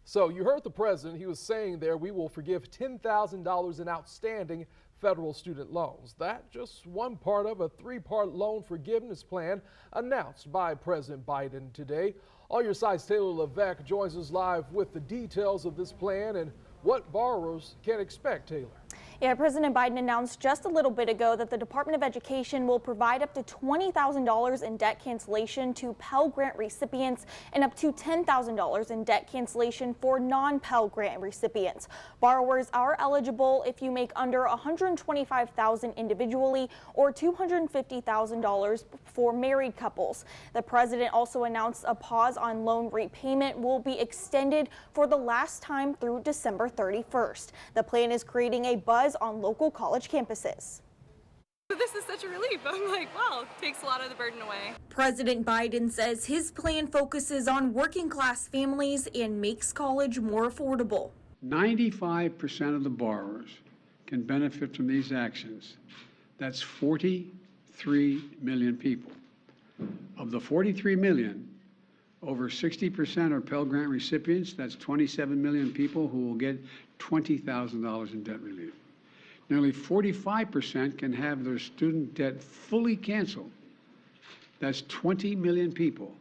So you heard the president. He was saying there we will forgive $10,000 in outstanding federal student loans. That's just one part of a three-part loan forgiveness plan announced by President Biden today. All Your Side's Taylor Levesque joins us live with the details of this plan and what borrowers can expect. Taylor. Yeah, President Biden announced just a little bit ago that the Department of Education will provide up to $20,000 in debt cancellation to Pell Grant recipients and up to $10,000 in debt cancellation for non-Pell Grant recipients. Borrowers are eligible if you make under $125,000 individually or $250,000 for married couples. The president also announced a pause on loan repayment will be extended for the last time through December 31st. The plan is creating a buzz on local college campuses. This is such a relief. I'm like, wow, takes a lot of the burden away. President Biden says his plan focuses on working class families and makes college more affordable. 95% of the borrowers can benefit from these actions. That's 43 million people. Of the 43 million, over 60% are Pell Grant recipients. That's 27 million people who will get $20,000 in debt relief. Nearly 45% can have their student debt fully canceled. That's 20 million people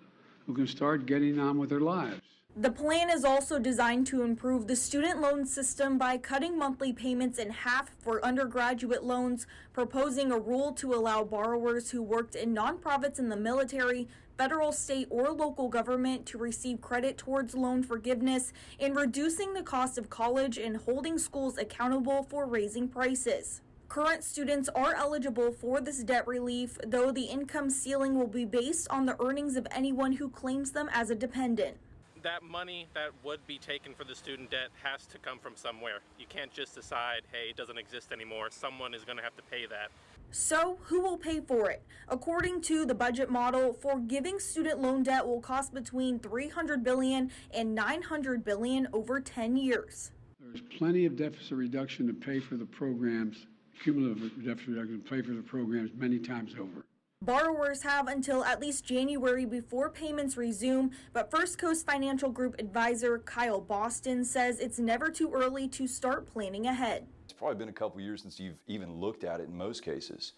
who can start getting on with their lives. The plan is also designed to improve the student loan system by cutting monthly payments in half for undergraduate loans, proposing a rule to allow borrowers who worked in nonprofits in the military, federal, state, or local government to receive credit towards loan forgiveness, and reducing the cost of college and holding schools accountable for raising prices. Current students are eligible for this debt relief, though the income ceiling will be based on the earnings of anyone who claims them as a dependent. That money that would be taken for the student debt has to come from somewhere. You can't just decide, hey, it doesn't exist anymore. Someone is going to have to pay that. So who will pay for it? According to the budget model, forgiving student loan debt will cost between $300 billion and $900 billion over 10 years. There's plenty of deficit reduction to pay for the programs, cumulative deficit reduction to pay for the programs many times over. Borrowers have until at least January before payments resume, but First Coast Financial Group advisor Kyle Boston says it's never too early to start planning ahead. It's probably been a couple years since you've even looked at it in most cases.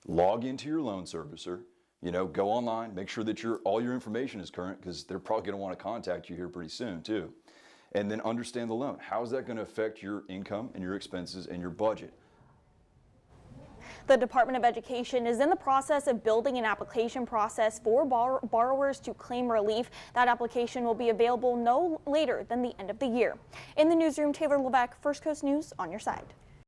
Log into your loan servicer, go online, make sure that all your information is current because they're probably going to want to contact you here pretty soon too. And then understand the loan. How is that going to affect your income and your expenses and your budget? The Department of Education is in the process of building an application process for borrowers to claim relief. That application will be available no later than the end of the year. In the newsroom, Taylor Levesque, First Coast News, on your side.